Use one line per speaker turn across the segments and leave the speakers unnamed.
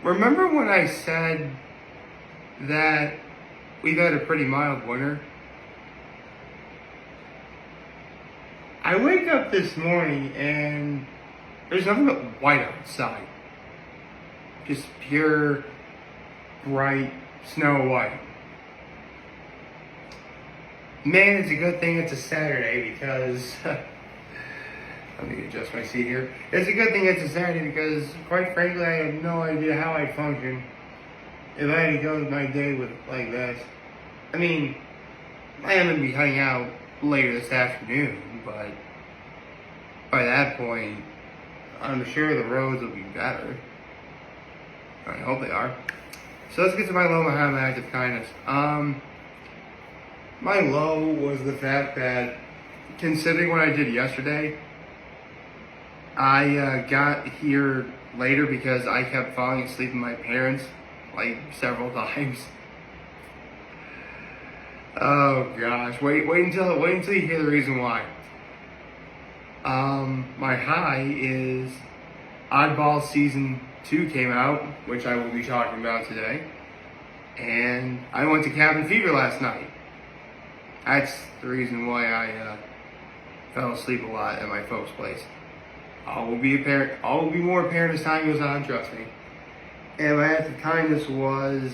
Remember when I said that we've had a pretty mild winter? I wake up this morning and there's nothing but white outside. Just pure, bright, snow white. Man, it's a good thing it's a Saturday because... Let me adjust my seat here. It's a good thing it's a Saturday because, quite frankly, I have no idea how I'd function if I had to go my day with like this. I mean, I am going to be hanging out later this afternoon, but by that point, I'm sure the roads will be better. I hope they are. So let's get to my low, my high, my act of kindness. My low was the fact that, considering what I did yesterday, I got here later because I kept falling asleep with my parents, like, several times. Oh gosh, wait until you hear the reason why. My high is Oddballs Season 2 came out, which I will be talking about today. And I went to cabin fever last night. That's the reason why I fell asleep a lot at my folks' place. All will be more apparent as time goes on, trust me. And my act of kindness was,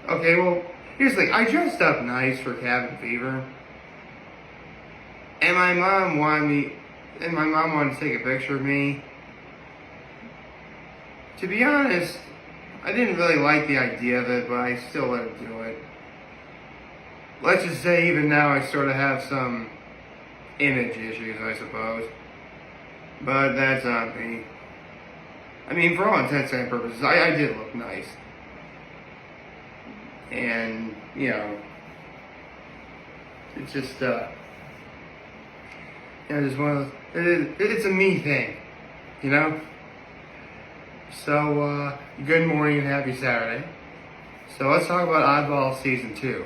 okay, well, here's the thing. I dressed up nice for cabin fever. And my mom wanted to take a picture of me. To be honest, I didn't really like the idea of it, but I still let her do it. Let's just say even now I sort of have some image issues, I suppose. But that's not me. I mean, for all intents and purposes, I did look nice. And, you know, it's just, just one of those, it's a me thing, you know? So, good morning and happy Saturday. So let's talk about Oddballs Season 2.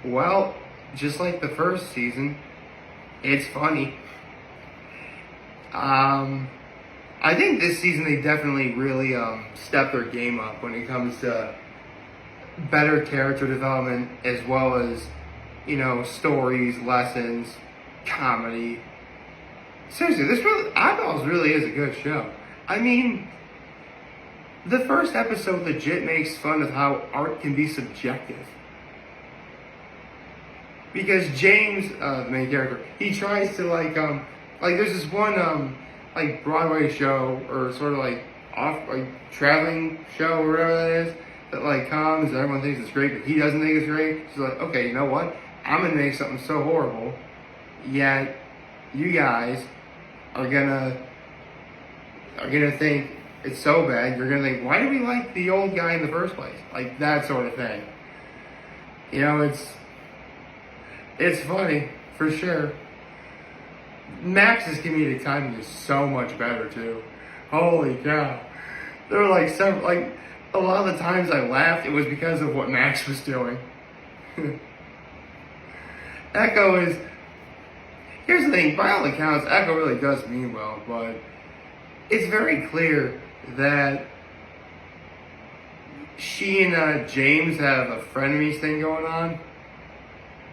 Well, just like the first season, it's funny. I think this season they definitely really stepped their game up when it comes to better character development as well as, you know, stories, lessons, comedy. Seriously, Oddballs really is a good show. I mean, the first episode legit makes fun of how art can be subjective. Because James, the main character, he tries to like there's this one like Broadway show or sort of like traveling show or whatever that is that like comes and everyone thinks it's great, but he doesn't think it's great. So like, okay, you know what? I'm gonna make something so horrible, yet you guys are gonna think it's so bad. You're gonna think, why do we like the old guy in the first place? Like that sort of thing. You know, it's funny for sure. Max's comedic timing is so much better too. Holy cow! There were like a lot of the times I laughed, it was because of what Max was doing. Echo is. Here's the thing, by all accounts, Echo really does mean well, but it's very clear that she and James have a frenemies thing going on.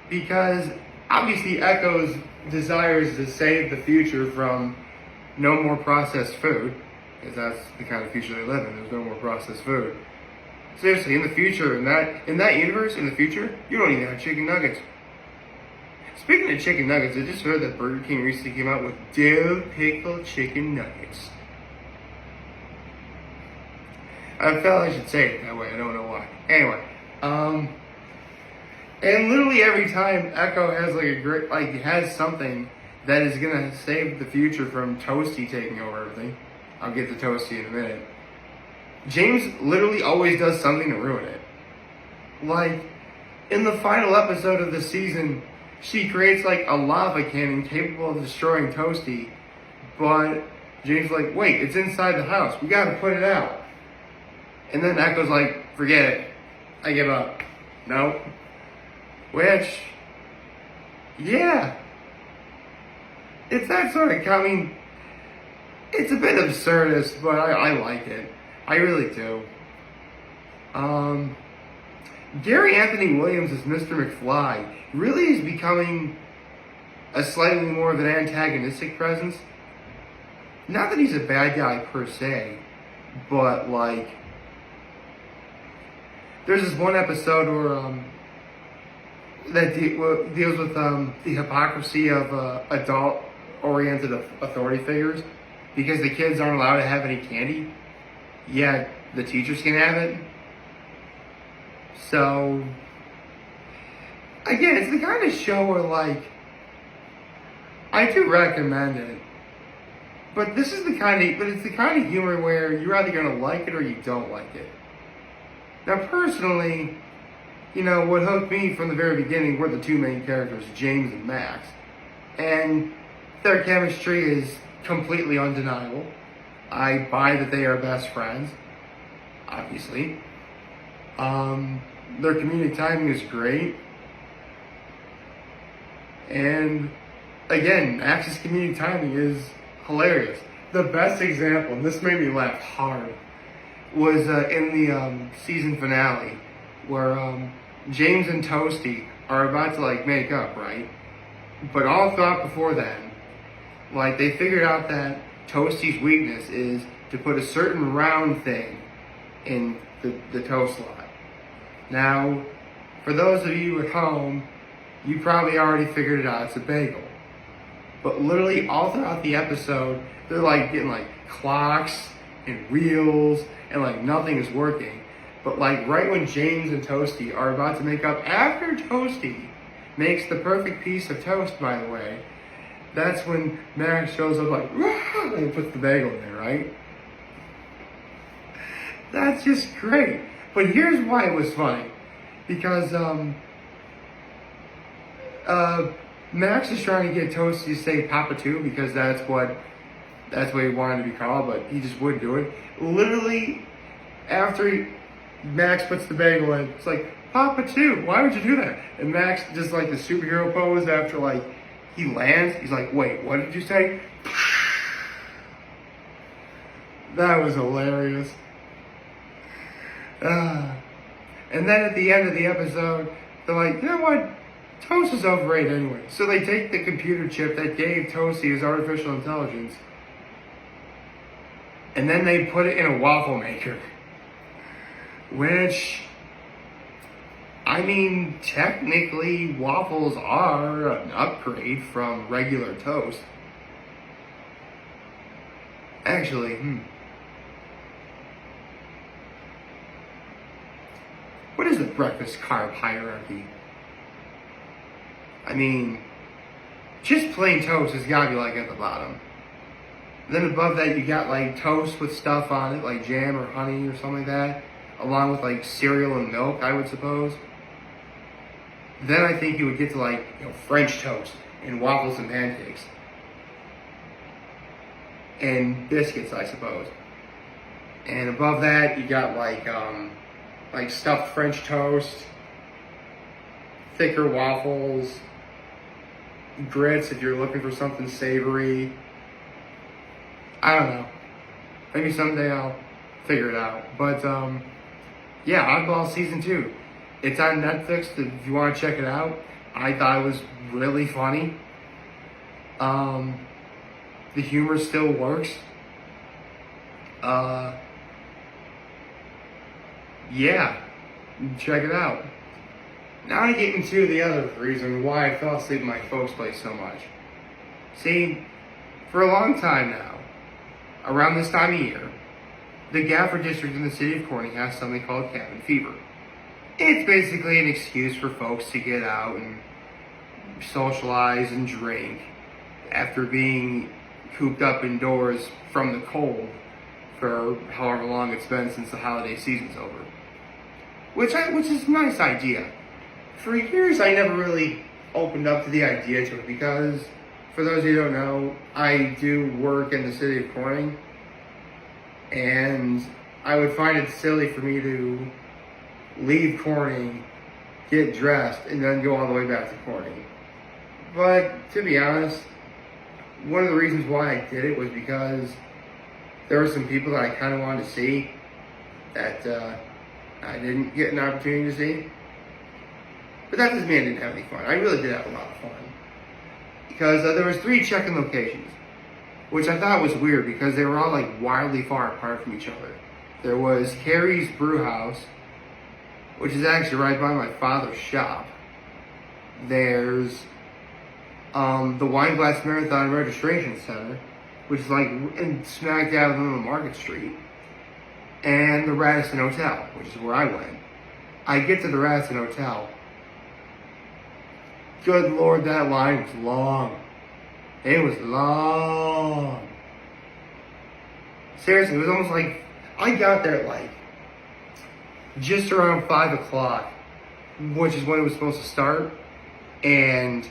Because obviously Echo's desire is to save the future from no more processed food. Because that's the kind of future they live in. There's no more processed food. Seriously, in the future, in that universe, in the future, you don't even have chicken nuggets. Speaking of chicken nuggets, I just heard that Burger King recently came out with dill pickle chicken nuggets. I felt I should say it that way. I don't know why. Anyway, and literally every time Echo has has something that is gonna save the future from Toasty taking over everything. I'll get to Toasty in a minute. James literally always does something to ruin it. Like, in the final episode of the season, she creates like a lava cannon capable of destroying Toasty, but James is like, wait, it's inside the house. We gotta put it out. And then Echo's like, forget it. I give up. Nope. Which, yeah. It's that sort of, I mean, it's a bit absurdist, but I like it. I really do. Gary Anthony Williams as Mr. McFly really is becoming a slightly more of an antagonistic presence. Not that he's a bad guy per se, but like, there's this one episode where that deals with the hypocrisy of adult-oriented authority figures, because the kids aren't allowed to have any candy, yet the teachers can have it. So, again, it's the kind of show where, like, I do recommend it, but it's the kind of humor where you're either gonna like it or you don't like it. Now, personally, what hooked me from the very beginning were the two main characters, James and Max. And their chemistry is completely undeniable. I buy that they are best friends, obviously. Their comedic timing is great. And, again, Max's comedic timing is hilarious. The best example, and this made me laugh hard, was in the season finale, where James and Toasty are about to like make up, right? But all thought before then, like they figured out that Toasty's weakness is to put a certain round thing in the toast slot. Now, for those of you at home, you probably already figured it out. It's a bagel. But literally all throughout the episode, they're like getting like clocks and wheels and like nothing is working. But like right when James and Toasty are about to make up, after Toasty makes the perfect piece of toast, by the way, that's when Max shows up like, "Rah!" and puts the bagel in there, right? That's just great. But here's why it was funny. Because Max is trying to get Toasty to say Papa Two because that's what he wanted to be called, but he just wouldn't do it. Literally, after Max puts the bagel in, it's like, Papa Two, why would you do that? And Max just like the superhero pose after like he lands, he's like, wait, what did you say? That was hilarious. And then at the end of the episode, they're like, you know what? Toast is overrated anyway. So they take the computer chip that gave Toasty his artificial intelligence, and then they put it in a waffle maker. Which, I mean, technically waffles are an upgrade from regular toast. Actually, what is the breakfast carb hierarchy? I mean, just plain toast has got to be like at the bottom. Then above that you got like toast with stuff on it, like jam or honey or something like that, along with like cereal and milk, I would suppose. Then I think you would get to like, French toast and waffles and pancakes. And biscuits, I suppose. And above that you got like stuffed French toast, thicker waffles, grits if you're looking for something savory. I don't know. Maybe someday I'll figure it out. But yeah, Oddballs season 2. It's on Netflix if you want to check it out. I thought it was really funny. The humor still works. Yeah, check it out. Now to get into the other reason why I fell asleep in my folks' place so much. See, for a long time now, around this time of year, the Gaffer District in the city of Corning has something called cabin fever. It's basically an excuse for folks to get out and socialize and drink after being cooped up indoors from the cold for however long it's been since the holiday season's over. Which is a nice idea. For years, I never really opened up to the idea to it because, for those of you who don't know, I do work in the city of Corning, and I would find it silly for me to leave Corning, get dressed, and then go all the way back to Corning. But, to be honest, one of the reasons why I did it was because there were some people that I kind of wanted to see that I didn't get an opportunity to see. But that doesn't mean I didn't have any fun. I really did have a lot of fun. Because there was 3 check-in locations, which I thought was weird because they were all like wildly far apart from each other. There was Carrie's Brew House, which is actually right by my father's shop. There's the Wine Glass Marathon Registration Center, which is like smack dab in the middle of Market Street. And the Radisson Hotel, which is where I went. I get to the Radisson Hotel. Good Lord, that line was long. It was long. Seriously, it was almost like, I got there like just around 5 o'clock, which is when it was supposed to start. And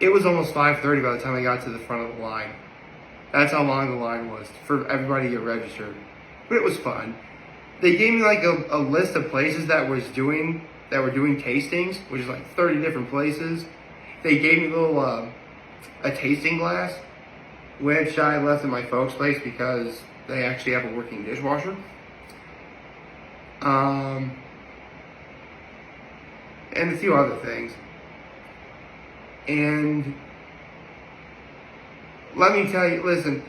it was almost 5:30 by the time I got to the front of the line. That's how long the line was for everybody to get registered. But it was fun. They gave me like a list of places that were doing tastings, which is like 30 different places. They gave me a tasting glass, which I left at my folks' place because they actually have a working dishwasher. And a few other things. And let me tell you, listen,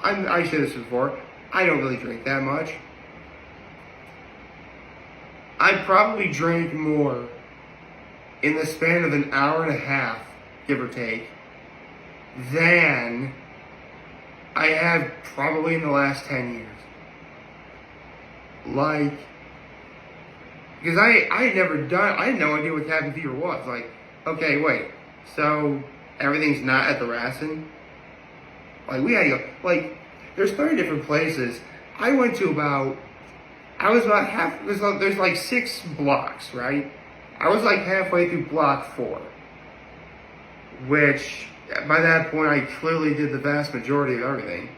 I said this before, I don't really drink that much. I probably drank more in the span of an hour and a half, give or take, than I have probably in the last 10 years. Like, because I had no idea what cabin fever was. Like, okay, wait, so everything's not at the Radisson? Like, we had to go, like, there's 30 different places. I was about half, there's like 6 blocks, right? I was like halfway through block 4, which by that point I clearly did the vast majority of everything.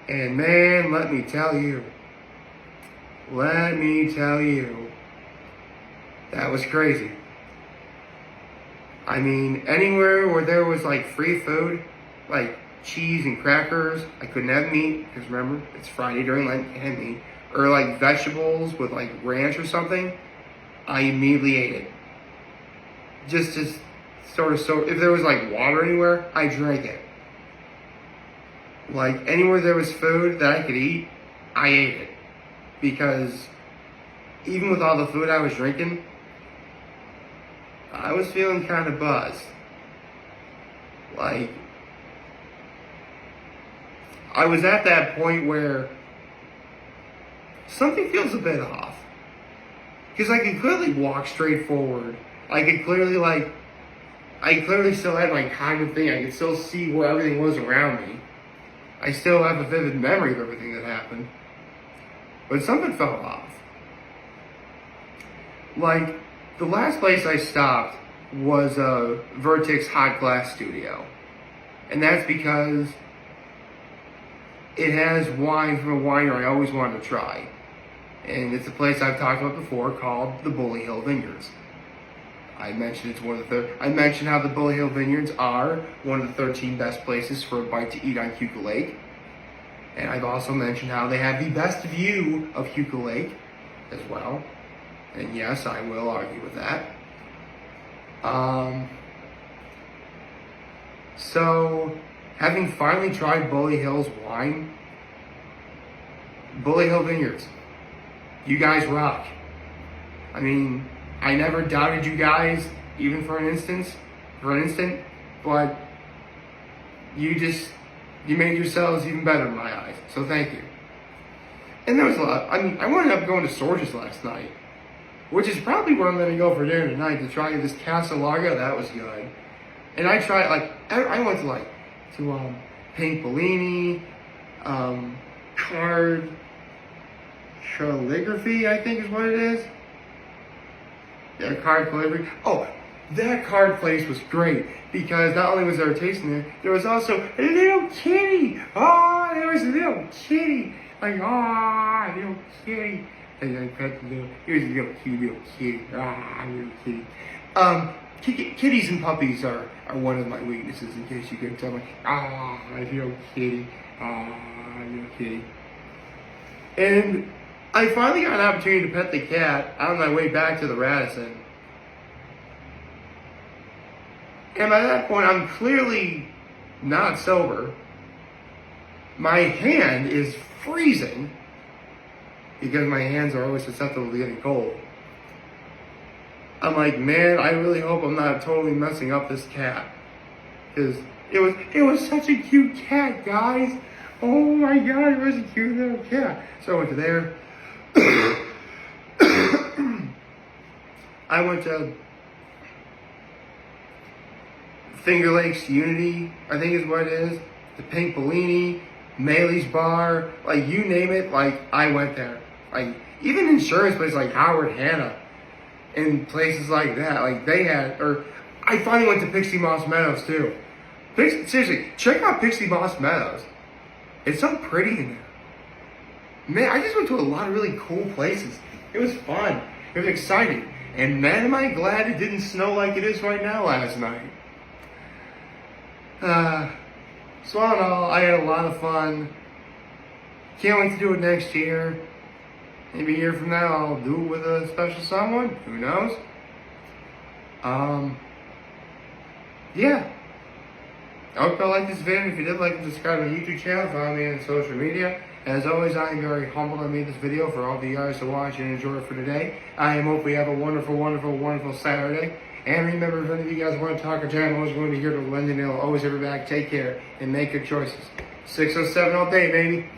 And man, let me tell you, that was crazy. I mean, anywhere where there was like free food, like cheese and crackers, I couldn't have meat, because remember, it's Friday during Lent, can't have meat. Or like vegetables with like ranch or something, I immediately ate it. Just sort of, so if there was like water anywhere, I drank it. Like anywhere there was food that I could eat, I ate it. Because even with all the food I was drinking, I was feeling kind of buzzed. Like, I was at that point where something feels a bit off. Because I could clearly walk straight forward. I clearly still had my cognitive thing. I could still see where everything was around me. I still have a vivid memory of everything that happened. But something felt off. Like, the last place I stopped was a Vertex Hot Glass Studio. And that's because it has wine from a winery I always wanted to try. And it's a place I've talked about before called the Bully Hill Vineyards. I mentioned how the Bully Hill Vineyards are one of the 13 best places for a bite to eat on Cuca Lake. And I've also mentioned how they have the best view of Cuca Lake as well. And yes, I will argue with that. So, having finally tried Bully Hill's wine, Bully Hill Vineyards, you guys rock. I mean, I never doubted you guys, even for an instant, but you made yourselves even better in my eyes, so thank you. And there was a lot, I ended up going to Sorges last night, which is probably where I'm going to go for dinner tonight, to try this Casa Larga. That was good. And I tried, I went to Pink Bellini, Card Calligraphy, I think is what it is. Yeah, Card Calligraphy. Oh, that card place was great, because not only was there a tasting there was also a little kitty. Oh, there was a little kitty. Like, oh, little kitty. And I pet the little, here's a little kitty. Ah, little kitty. Kitties and puppies are one of my weaknesses, in case you couldn't tell me. I feel kitty. I feel kitty. And I finally got an opportunity to pet the cat on my way back to the Radisson. And by that point, I'm clearly not sober. My hand is freezing because my hands are always susceptible to getting cold. I'm like, man, I really hope I'm not totally messing up this cat. Because it was such a cute cat, guys. Oh my god, it was a cute little cat. So I went to there. I went to Finger Lakes Unity, I think is what it is. The Pink Bellini, Maley's Bar, like you name it, like I went there. Like even insurance places like Howard Hanna and places like that, like they had, or I finally went to Pixie Moss Meadows too. Seriously, check out Pixie Moss Meadows. It's so pretty in there. Man, I just went to a lot of really cool places. It was fun. It was exciting. And man, am I glad it didn't snow like it is right now last night. So all in all, I had a lot of fun. Can't wait to do it next year. Maybe a year from now, I'll do it with a special someone. Who knows? Yeah. I hope you liked this video. If you did, like and subscribe to my YouTube channel. Follow me on social media. As always, I am very humbled I made this video for all of you guys to watch and enjoy it for today. I am hoping you have a wonderful, wonderful, wonderful Saturday. And remember, if any of you guys want to talk or chat, I'm always going to be here to lend an ear. Always have your back. Take care and make good choices. 607 all day, baby.